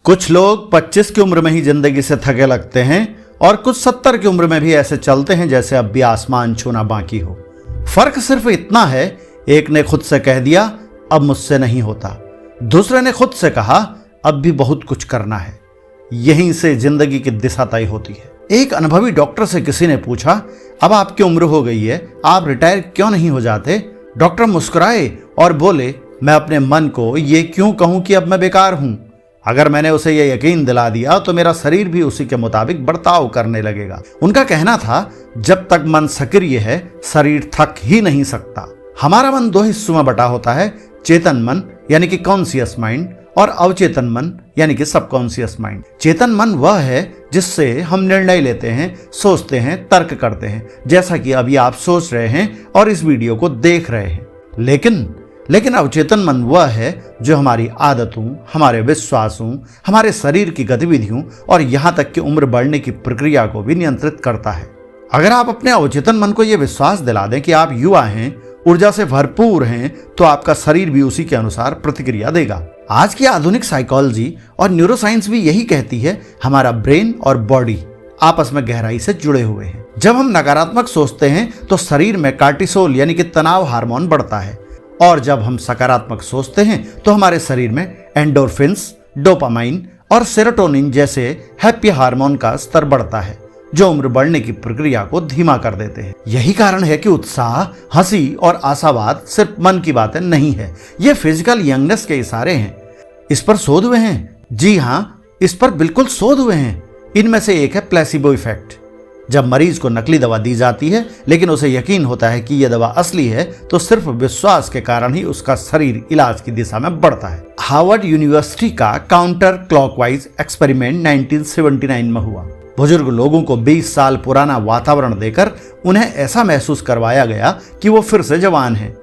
कुछ लोग 25 की उम्र में ही जिंदगी से थके लगते हैं और कुछ 70 की उम्र में भी ऐसे चलते हैं जैसे अब भी आसमान छूना बाकी हो। फर्क सिर्फ इतना है, एक ने खुद से कह दिया अब मुझसे नहीं होता, दूसरे ने खुद से कहा अब भी बहुत कुछ करना है। यहीं से जिंदगी की दिशा तय होती है। एक अनुभवी डॉक्टर से किसी ने पूछा, अब आपकी उम्र हो गई है, आप रिटायर क्यों नहीं हो जाते? डॉक्टर मुस्कुराए और बोले, मैं अपने मन को ये क्यों कहूं कि अब मैं बेकार हूं। अगर मैंने उसे यह यकीन दिला दिया तो मेरा शरीर भी उसी के मुताबिक बर्ताव करने लगेगा। उनका कहना था, जब तक मन सक्रिय है शरीर थक ही नहीं सकता। हमारा मन दो हिस्सों में बटा होता है, चेतन मन यानी कि कॉन्शियस माइंड और अवचेतन मन यानी कि सबकॉन्शियस माइंड। चेतन मन वह है जिससे हम निर्णय लेते हैं, सोचते हैं, तर्क करते हैं, जैसा कि अभी आप सोच रहे हैं और इस वीडियो को देख रहे हैं। लेकिन अवचेतन मन वह है जो हमारी आदतों, हमारे विश्वासों, हमारे शरीर की गतिविधियों और यहाँ तक कि उम्र बढ़ने की प्रक्रिया को भी नियंत्रित करता है। अगर आप अपने अवचेतन मन को यह विश्वास दिला दें कि आप युवा हैं, ऊर्जा से भरपूर हैं, तो आपका शरीर भी उसी के अनुसार प्रतिक्रिया देगा। आज की आधुनिक साइकोलॉजी और न्यूरोसाइंस भी यही कहती है, हमारा ब्रेन और बॉडी आपस में गहराई से जुड़े हुए हैं। जब हम नकारात्मक सोचते हैं तो शरीर में कार्टिसोल यानी कि तनाव हार्मोन बढ़ता है, और जब हम सकारात्मक सोचते हैं तो हमारे शरीर में एंडोर्फिन्स, डोपामाइन और सेरोटोनिन जैसे हैप्पी हार्मोन का स्तर बढ़ता है, जो उम्र बढ़ने की प्रक्रिया को धीमा कर देते हैं। यही कारण है कि उत्साह, हंसी और आशावाद सिर्फ मन की बातें नहीं है, ये फिजिकल यंगनेस के इशारे हैं। इस पर शोध हुए हैं। जी हाँ, इस पर बिल्कुल शोध हुए हैं। इनमें से एक है प्लेसिबो इफेक्ट। जब मरीज को नकली दवा दी जाती है लेकिन उसे यकीन होता है कि यह दवा असली है, तो सिर्फ विश्वास के कारण ही उसका शरीर इलाज की दिशा में बढ़ता है। हार्वर्ड यूनिवर्सिटी का काउंटर क्लॉकवाइज एक्सपेरिमेंट 1979 में हुआ। बुजुर्ग लोगों को 20 साल पुराना वातावरण देकर उन्हें ऐसा महसूस करवाया गया कि वो फिर से जवान हैं।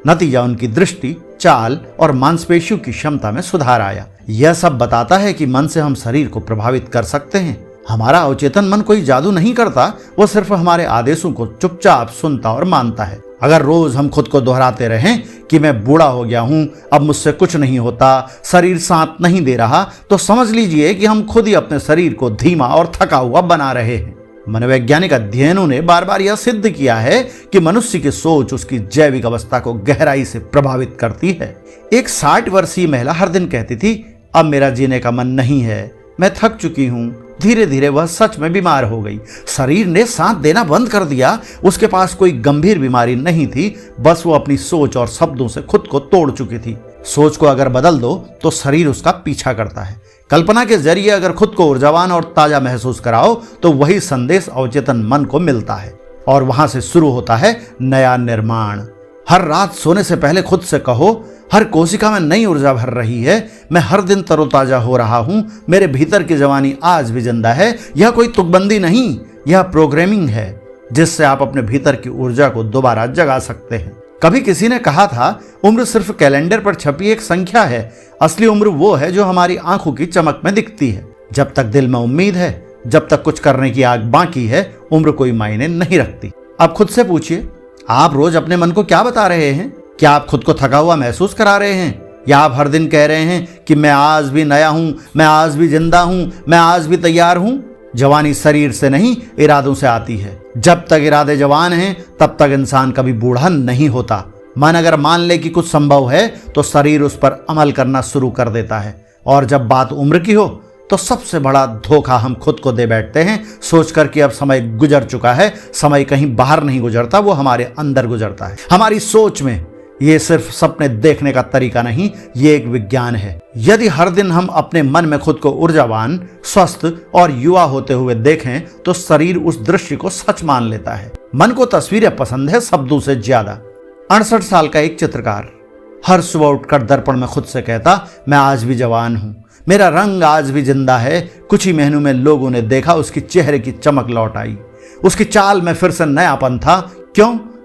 नतीजा उनकी दृष्टि, चाल और मांसपेशियों की क्षमता में सुधार आया। यह सब बताता है कि मन से हम शरीर को प्रभावित कर सकते हैं। हमारा अवचेतन मन कोई जादू नहीं करता, वो सिर्फ हमारे आदेशों को चुपचाप सुनता और मानता है। अगर रोज हम खुद को दोहराते रहें कि मैं बूढ़ा हो गया हूं, अब मुझसे कुछ नहीं होता, शरीर साथ नहीं दे रहा, तो समझ लीजिए कि हम खुद ही अपने शरीर को धीमा और थका हुआ बना रहे हैं। मनोवैज्ञानिक अध्ययनों ने बार बार यह सिद्ध किया है कि मनुष्य की सोच उसकी जैविक अवस्था को गहराई से प्रभावित करती है। एक 60 वर्षीय महिला हर दिन कहती थी, अब मेरा जीने का मन नहीं है, मैं थक चुकी हूं। धीरे धीरे वह सच में बीमार हो गई। शरीर ने साथ देना बंद कर दिया। उसके पास कोई गंभीर बीमारी नहीं थी, बस वो अपनी सोच और शब्दों से खुद को तोड़ चुकी थी। सोच को अगर बदल दो तो शरीर उसका पीछा करता है। कल्पना के जरिए अगर खुद को ऊर्जावान और ताजा महसूस कराओ तो वही संदेश अवचेतन मन को मिलता है, और वहां से शुरू होता है नया निर्माण। हर रात सोने से पहले खुद से कहो, हर कोशिका में नई ऊर्जा भर रही है, मैं हर दिन तरोताजा हो रहा हूं, मेरे भीतर की जवानी आज भी जिंदा है। यह कोई तुकबंदी नहीं, यह प्रोग्रामिंग है जिससे आप अपने भीतर की ऊर्जा को दोबारा जगा सकते हैं। कभी किसी ने कहा था, उम्र सिर्फ कैलेंडर पर छपी एक संख्या है, असली उम्र वो है जो हमारी आंखों की चमक में दिखती है। जब तक दिल में उम्मीद है, जब तक कुछ करने की आग बाकी है, उम्र कोई मायने नहीं रखती। अब खुद से पूछिए, आप रोज अपने मन को क्या बता रहे हैं? क्या आप खुद को थका हुआ महसूस करा रहे हैं, या आप हर दिन कह रहे हैं कि मैं आज भी नया हूं, मैं आज भी जिंदा हूं, मैं आज भी तैयार हूं? जवानी शरीर से नहीं, इरादों से आती है। जब तक इरादे जवान हैं तब तक इंसान कभी बूढ़ा नहीं होता। मन अगर मान ले कि कुछ संभव है तो शरीर उस पर अमल करना शुरू कर देता है, और जब बात उम्र की हो तो सबसे बड़ा धोखा हम खुद को दे बैठते हैं, सोचकर कि अब समय गुजर चुका है। समय कहीं बाहर नहीं गुजरता, वो हमारे अंदर गुजरता है, हमारी सोच में। ये सिर्फ सपने देखने का तरीका नहीं, ये एक विज्ञान है। यदि हर दिन हम अपने मन में खुद को ऊर्जावान, स्वस्थ और युवा होते हुए देखें तो शरीर उस दृश्य को सच मान लेता है। मन को तस्वीरें पसंद है शब्दों से ज्यादा। 68 साल का एक चित्रकार हर सुबह उठकर दर्पण में खुद से कहता, मैं आज भी जवान हूं, मेरा रंग आज भी जिंदा है। कुछ ही महीनों में लोगों ने देखा उसकी चेहरे की चमक लौट आई, उसकी चाल में फिर से नयापन था।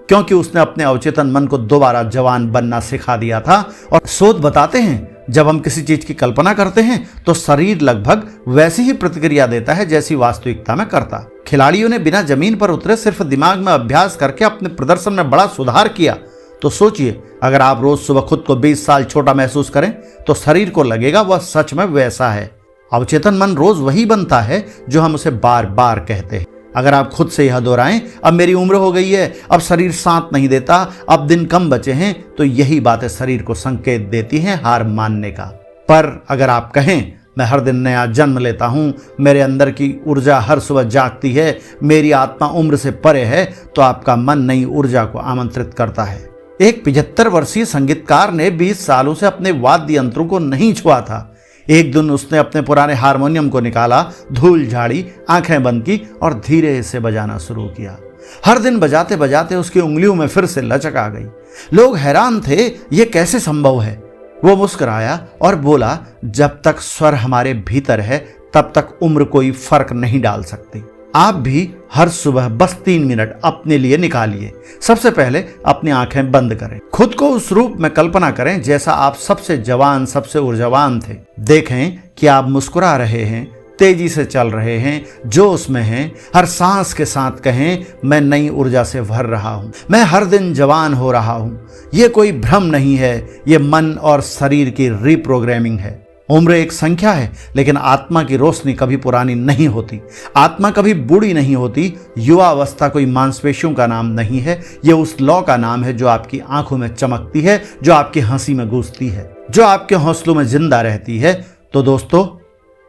क्योंकि उसने अपने अवचेतन मन को दोबारा जवान बनना सिखा दिया था। और शोध बताते हैं, जब हम किसी चीज की कल्पना करते हैं तो शरीर लगभग वैसी ही प्रतिक्रिया देता है जैसी वास्तविकता में करता। खिलाड़ियों ने बिना जमीन पर उतरे सिर्फ दिमाग में अभ्यास करके अपने प्रदर्शन में बड़ा सुधार किया। तो सोचिए, अगर आप रोज सुबह खुद को 20 साल छोटा महसूस करें तो शरीर को लगेगा वह सच में वैसा है। अवचेतन मन रोज वही बनता है जो हम उसे बार बार कहते हैं। अगर आप खुद से यह दोहराएं, अब मेरी उम्र हो गई है, अब शरीर साथ नहीं देता, अब दिन कम बचे हैं, तो यही बातें शरीर को संकेत देती हैं हार मानने का। पर अगर आप कहें, मैं हर दिन नया जन्म लेता हूं, मेरे अंदर की ऊर्जा हर सुबह जागती है, मेरी आत्मा उम्र से परे है, तो आपका मन नई ऊर्जा को आमंत्रित करता है। एक 75 वर्षीय संगीतकार ने 20 सालों से अपने वाद्य यंत्रों को नहीं छुआ था। एक दिन उसने अपने पुराने हारमोनियम को निकाला, धूल झाड़ी, आंखें बंद की और धीरे से बजाना शुरू किया। हर दिन बजाते बजाते उसकी उंगलियों में फिर से लचक आ गई। लोग हैरान थे, ये कैसे संभव है। वो मुस्कुराया और बोला, जब तक स्वर हमारे भीतर है तब तक उम्र कोई फर्क नहीं डाल सकती। आप भी हर सुबह बस 3 मिनट अपने लिए निकालिए। सबसे पहले अपनी आंखें बंद करें, खुद को उस रूप में कल्पना करें जैसा आप सबसे जवान, सबसे ऊर्जावान थे। देखें कि आप मुस्कुरा रहे हैं, तेजी से चल रहे हैं, जोश में हैं। हर सांस के साथ कहें, मैं नई ऊर्जा से भर रहा हूं, मैं हर दिन जवान हो रहा हूं। यह कोई भ्रम नहीं है, यह मन और शरीर की रीप्रोग्रामिंग है। उम्र एक संख्या है, लेकिन आत्मा की रोशनी कभी पुरानी नहीं होती, आत्मा कभी बूढ़ी नहीं होती। युवा अवस्था कोई मांसपेशियों का नाम नहीं है, यह उस लौ का नाम है जो आपकी आंखों में चमकती है, जो आपकी हंसी में गूंजती है, जो आपके हौसलों में जिंदा रहती है। तो दोस्तों,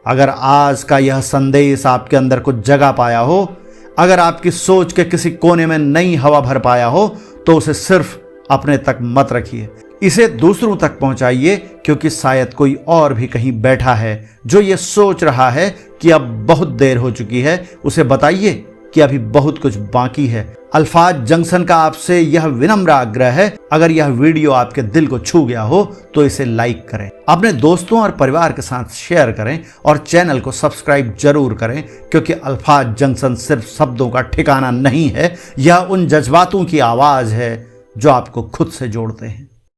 अगर आज का यह संदेश आपके अंदर कुछ जगा पाया हो, अगर आपकी सोच के किसी कोने में नई हवा भर पाया हो, तो उसे सिर्फ अपने तक मत रखिए, इसे दूसरों तक पहुंचाइए, क्योंकि शायद कोई और भी कहीं बैठा है जो ये सोच रहा है कि अब बहुत देर हो चुकी है। उसे बताइए कि अभी बहुत कुछ बाकी है। अल्फाज जंक्शन का आपसे यह विनम्र आग्रह है, अगर यह वीडियो आपके दिल को छू गया हो तो इसे लाइक करें, अपने दोस्तों और परिवार के साथ शेयर करें और चैनल को सब्सक्राइब जरूर करें, क्योंकि अल्फाज जंक्शन सिर्फ शब्दों का ठिकाना नहीं है, यह उन जज्बातों की आवाज है जो आपको खुद से जोड़ते हैं।